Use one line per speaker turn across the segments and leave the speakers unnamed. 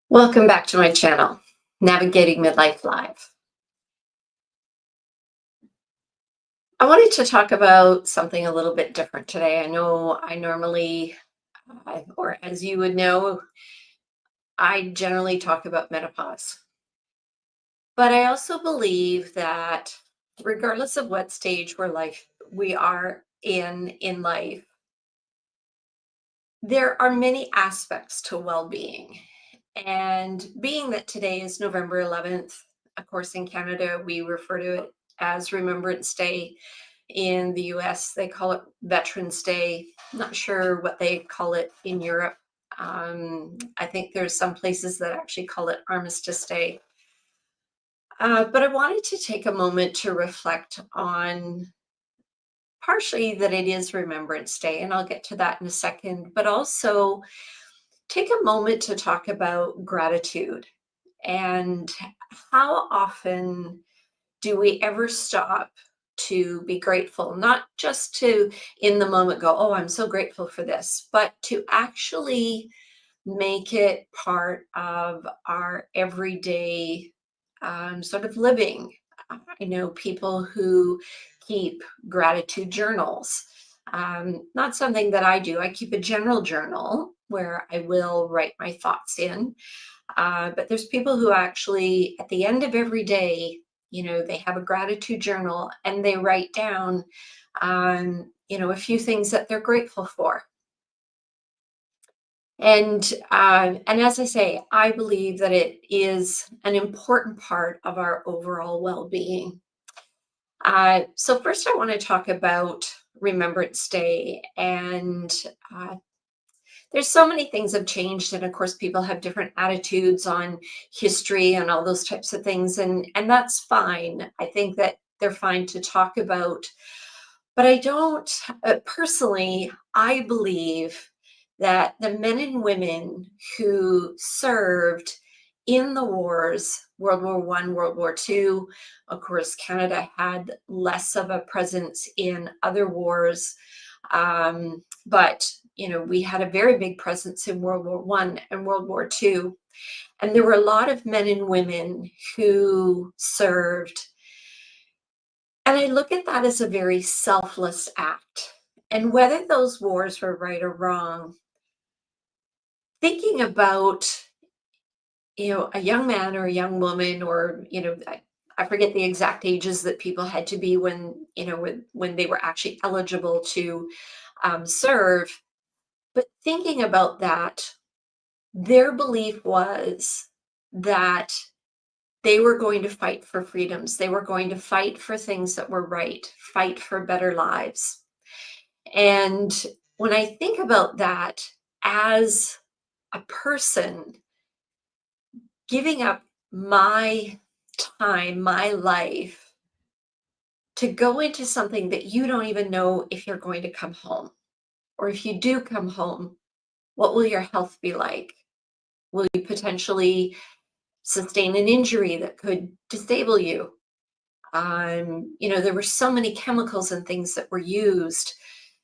Welcome back to my channel, Navigating Midlife Live. I wanted to talk about something a little bit different today. I know I normally, or as you would know, I generally talk about menopause. But I also believe that regardless of what stage we are in life, there are many aspects to well-being. And being that today is November 11th, of course, in Canada, we refer to it as Remembrance Day. In the US, they call it Veterans Day. Not sure what they call it in Europe. I think there's some places that actually call it Armistice Day. But I wanted to take a moment to reflect on partially that it is Remembrance Day, and I'll get to that in a second, but also take a moment to talk about gratitude and how often do we ever stop to be grateful, not just to in the moment go, oh, I'm so grateful for this, but to actually make it part of our everyday sort of living. I know people who keep gratitude journals. Not something that I do. I keep a general journal where I will write my thoughts in. But there's people who actually, at the end of every day, they have a gratitude journal and they write down, a few things that they're grateful for. And as I say, I believe that it is an important part of our overall well-being. So first, I want to talk about Remembrance Day, and there's so many things have changed, and of course, people have different attitudes on history and all those types of things, and that's fine. I think that they're fine to talk about, but I don't personally. I believe that the men and women who served in the wars, World War One, World War Two, of course, Canada had less of a presence in other wars, but we had a very big presence in World War One and World War Two, and there were a lot of men and women who served, and I look at that as a very selfless act. And whether those wars were right or wrong, thinking about, a young man or a young woman, or, I forget the exact ages that people had to be when they were actually eligible to serve. But thinking about that, their belief was that they were going to fight for freedoms. They were going to fight for things that were right, fight for better lives. And when I think about that as a person, giving up my time, my life to go into something that you don't even know if you're going to come home, or if you do come home, what will your health be like? Will you potentially sustain an injury that could disable you? There were so many chemicals and things that were used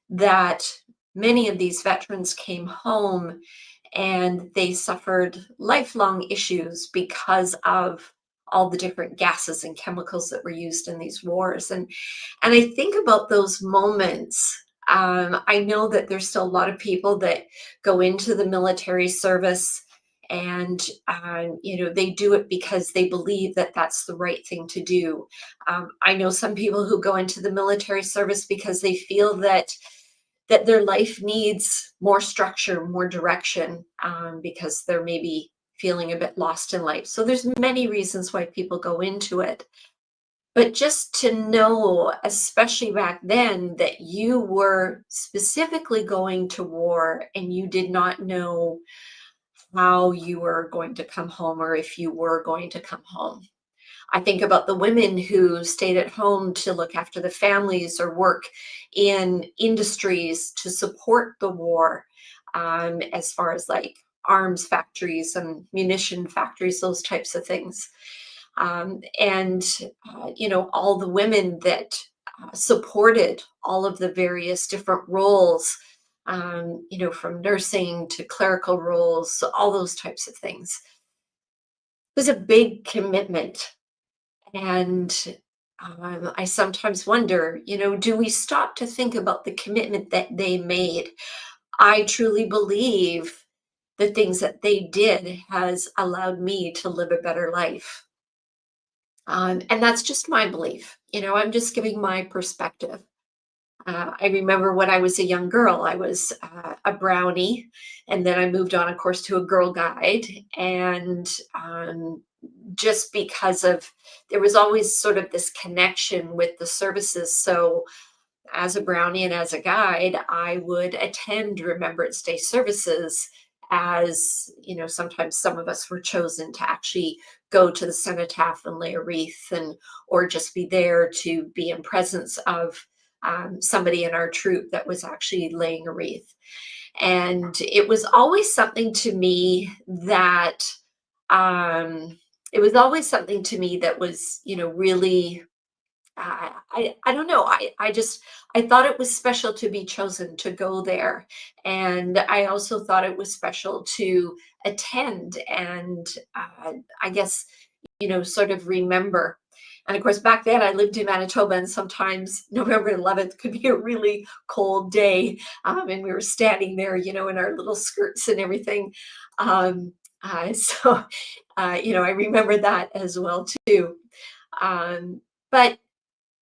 that many of these veterans came home and they suffered lifelong issues because of all the different gases and chemicals that were used in these wars. And I think about those moments. I know that there's still a lot of people that go into the military service, and they do it because they believe that that's the right thing to do. I know some people who go into the military service because they feel that their life needs more structure, more direction, because they're maybe feeling a bit lost in life. So there's many reasons why people go into it. But just to know, especially back then, that you were specifically going to war and you did not know how you were going to come home, or if you were going to come home. I think about the women who stayed at home to look after the families or work in industries to support the war, as far as like arms factories and munition factories, those types of things. And all the women that supported all of the various different roles, from nursing to clerical roles, so all those types of things. was a big commitment. And I sometimes wonder, do we stop to think about the commitment that they made? I truly believe the things that they did has allowed me to live a better life. And that's just my belief. I'm just giving my perspective. I remember when I was a young girl, I was a brownie, and then I moved on, of course, to a girl guide. And just because of there was always sort of this connection with the services. So as a brownie and as a guide, I would attend Remembrance Day services. As sometimes some of us were chosen to actually go to the cenotaph and lay a wreath, and or just be there to be in presence of somebody in our troop that was actually laying a wreath. And it was always something to me that um, was really I don't know. I just I thought it was special to be chosen to go there. And I also thought it was special to attend and I guess, sort of remember. And of course, back then I lived in Manitoba, and sometimes November 11th could be a really cold day. And we were standing there, in our little skirts and everything. Um, so, I remember that as well too. But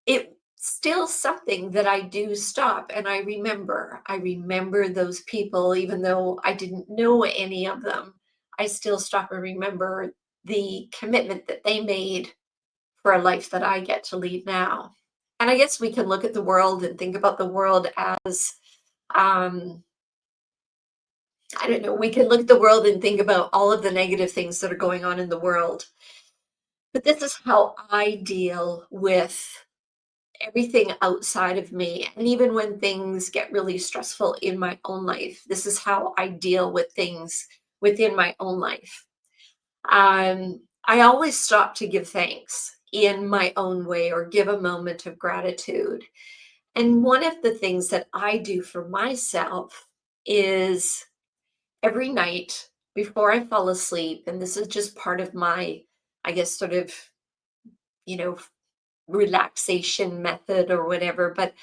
it's still something that I do stop and I remember. I remember those people even though I didn't know any of them. I still stop and remember the commitment that they made for a life that I get to lead now. And I guess we can look at the world and think about the world as, um, I don't know, we can look at the world and think about all of the negative things that are going on in the world. But this is how I deal with everything outside of me. And even when things get really stressful in my own life, this is how I deal with things within my own life. I always stop to give thanks in my own way or give a moment of gratitude. And one of the things that I do for myself is every night before I fall asleep, and this is just part of my, I guess, sort of, you know, relaxation method or whatever, but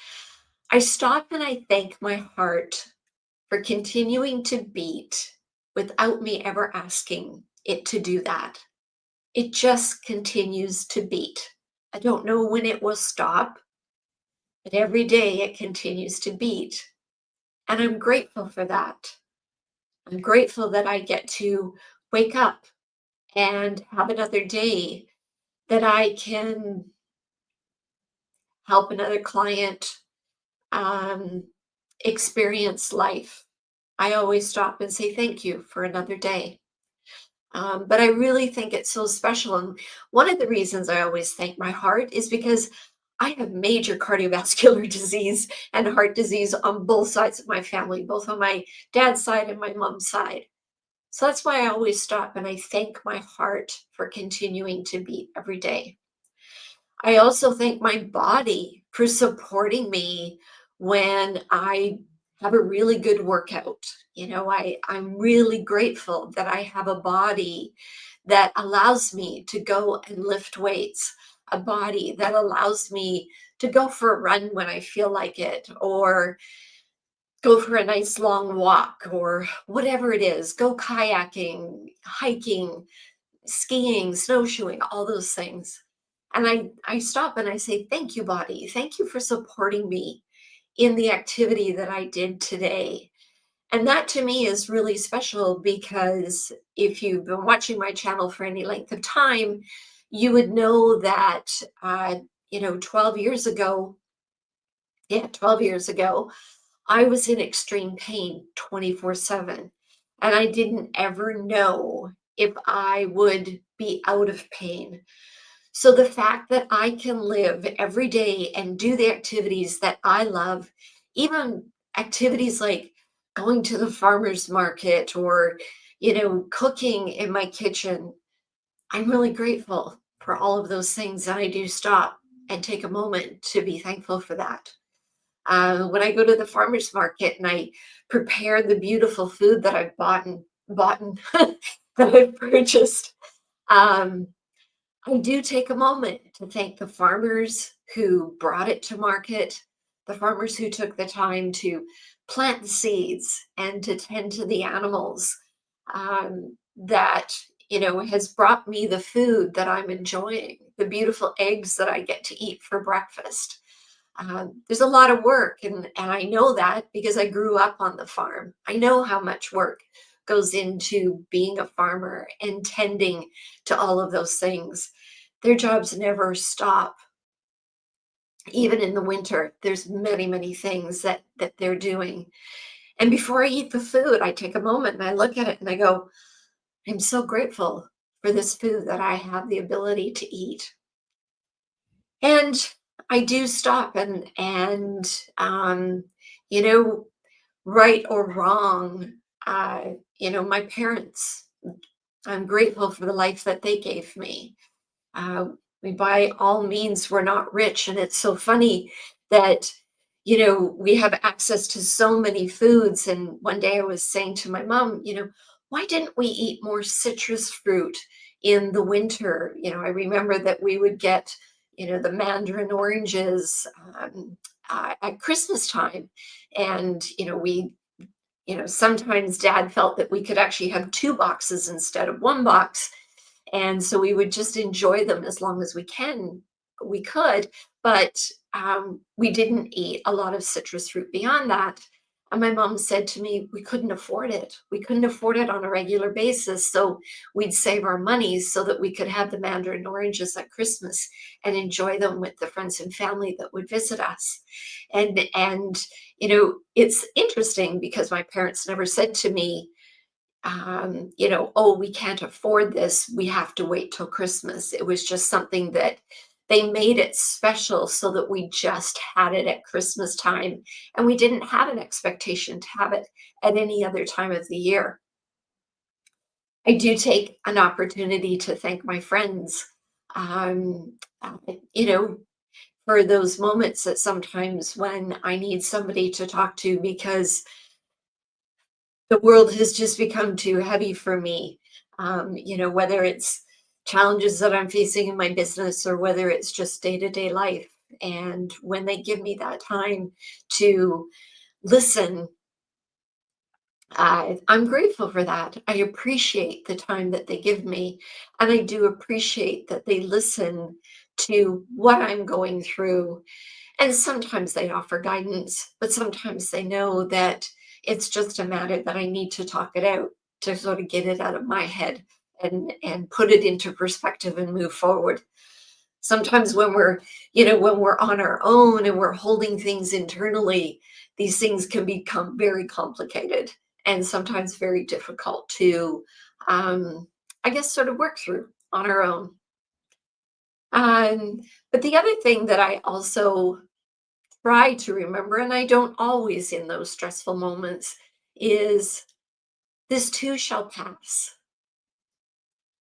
I stop and I thank my heart for continuing to beat without me ever asking it to do that. It just continues to beat. I don't know when it will stop, but every day it continues to beat. And I'm grateful for that. I'm grateful that I get to wake up and have another day, that I can help another client um, experience life. I always stop and say thank you for another day. But I really think it's so special. And one of the reasons I always thank my heart is because I have major cardiovascular disease and heart disease on both sides of my family, both on my dad's side and my mom's side. So that's why I always stop and I thank my heart for continuing to beat every day. I also thank my body for supporting me when I have a really good workout. I'm really grateful that I have a body that allows me to go and lift weights, a body that allows me to go for a run when I feel like it, or go for a nice long walk, or whatever it is, go kayaking, hiking, skiing, snowshoeing, all those things. And I stop and I say, thank you, body. Thank you for supporting me in the activity that I did today. And that to me is really special because if you've been watching my channel for any length of time, you would know that, 12 years ago, yeah, 12 years ago, I was in extreme pain 24/7. And I didn't ever know if I would be out of pain. So the fact that I can live every day and do the activities that I love, even activities like going to the farmer's market or, cooking in my kitchen, I'm really grateful for all of those things. And I do stop and take a moment to be thankful for that. When I go to the farmer's market and I prepare the beautiful food that I've bought and that I've purchased, Um, I do take a moment to thank the farmers who brought it to market, the farmers who took the time to plant the seeds and to tend to the animals, that, has brought me the food that I'm enjoying, the beautiful eggs that I get to eat for breakfast. There's a lot of work, and I know that because I grew up on the farm. I know how much work goes into being a farmer and tending to all of those things. Their jobs never stop, even in the winter. There's many, many things that they're doing. And before I eat the food, I take a moment and I look at it and I go, I'm so grateful for this food that I have the ability to eat. And I do stop and you know, right or wrong, my parents, I'm grateful for the life that they gave me. Uh, we by all means were not rich, and it's so funny that we have access to so many foods. And one day I was saying to my mom, why didn't we eat more citrus fruit in the winter? I remember that we would get the mandarin oranges at Christmas time, and we sometimes dad felt that we could actually have two boxes instead of one box, and so we would just enjoy them as long as we could, but we didn't eat a lot of citrus fruit beyond that. And my mom said to me, we couldn't afford it. We couldn't afford it on a regular basis. So we'd save our money so that we could have the mandarin oranges at Christmas and enjoy them with the friends and family that would visit us. And it's interesting because my parents never said to me, oh, we can't afford this. We have to wait till Christmas. It was just something that they made it special so that we just had it at Christmas time. And we didn't have an expectation to have it at any other time of the year. I do take an opportunity to thank my friends, um, uh, you know, for those moments that sometimes when I need somebody to talk to because the world has just become too heavy for me. Whether it's challenges that I'm facing in my business or whether it's just day to day life. And when they give me that time to listen, I'm grateful for that. I appreciate the time that they give me. And I do appreciate that they listen to what I'm going through, and sometimes they offer guidance, but sometimes they know that it's just a matter that I need to talk it out to sort of get it out of my head and put it into perspective and move forward. Sometimes when we're on our own and we're holding things internally, these things can become very complicated and sometimes very difficult to, I guess, sort of work through on our own. Um, but the other thing that I also try to remember, and I don't always in those stressful moments, is this too shall pass.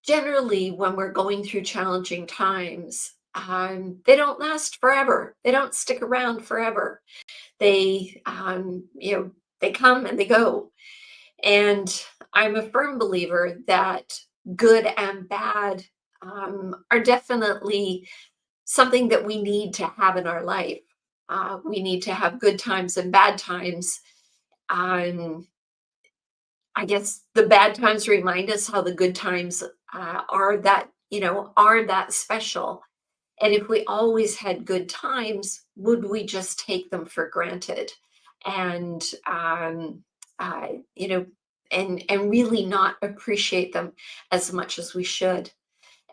Generally, when we're going through challenging times, they don't last forever. They don't stick around forever. They come and they go. And I'm a firm believer that good and bad are definitely something that we need to have in our life. We need to have good times and bad times. Um, I guess the bad times remind us how the good times are that special. And if we always had good times, would we just take them for granted? And uh, you know, and really not appreciate them as much as we should.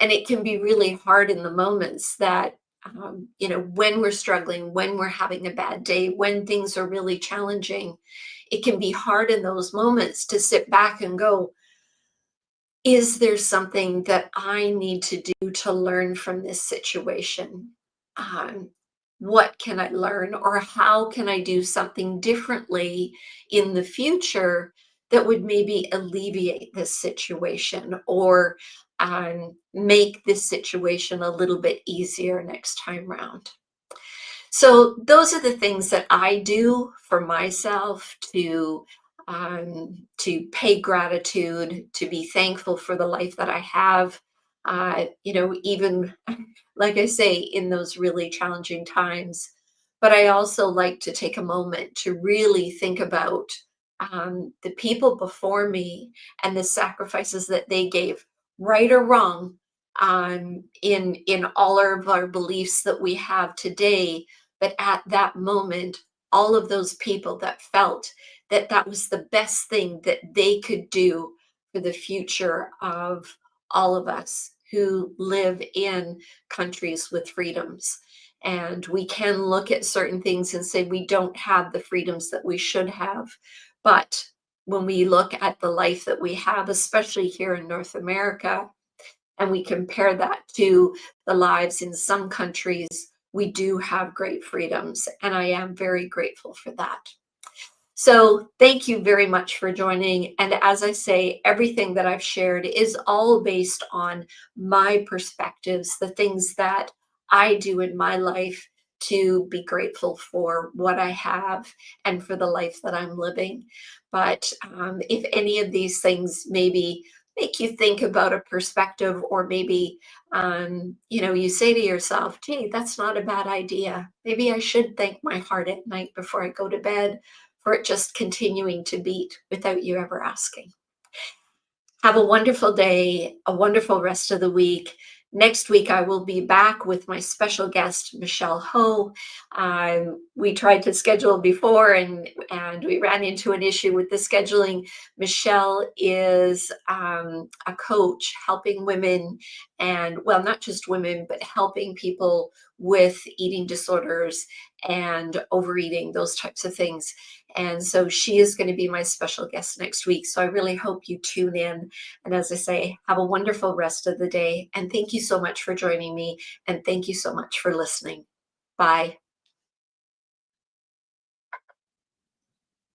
And it can be really hard in the moments that when we're struggling, when we're having a bad day, when things are really challenging, it can be hard in those moments to sit back and go, is there something that I need to do to learn from this situation? um, what can I learn, or how can I do something differently in the future that would maybe alleviate this situation, or make this situation a little bit easier next time round? So those are the things that I do for myself to pay gratitude, to be thankful for the life that I have, even like I say, in those really challenging times. But I also like to take a moment to really think about the people before me and the sacrifices that they gave, right or wrong, in all of our beliefs that we have today. But at that moment, all of those people that felt that that was the best thing that they could do for the future of all of us who live in countries with freedoms. And we can look at certain things and say we don't have the freedoms that we should have. But when we look at the life that we have, especially here in North America, and we compare that to the lives in some countries, we do have great freedoms. And I am very grateful for that. So, thank you very much for joining. And as I say, everything that I've shared is all based on my perspectives, the things that I do in my life to be grateful for what I have and for the life that I'm living. But if any of these things maybe make you think about a perspective, or maybe you say to yourself, gee, that's not a bad idea. Maybe I should thank my heart at night before I go to bed for it just continuing to beat without you ever asking. Have a wonderful day, a wonderful rest of the week. Next week, I will be back with my special guest, Michelle Ho. We tried to schedule before, and we ran into an issue with the scheduling. Michelle is a coach helping women, and well, not just women, but helping people with eating disorders and overeating, those types of things. And so she is going to be my special guest next week. So I really hope you tune in. And as I say, have a wonderful rest of the day. And thank you so much for joining me. And thank you so much for listening. Bye.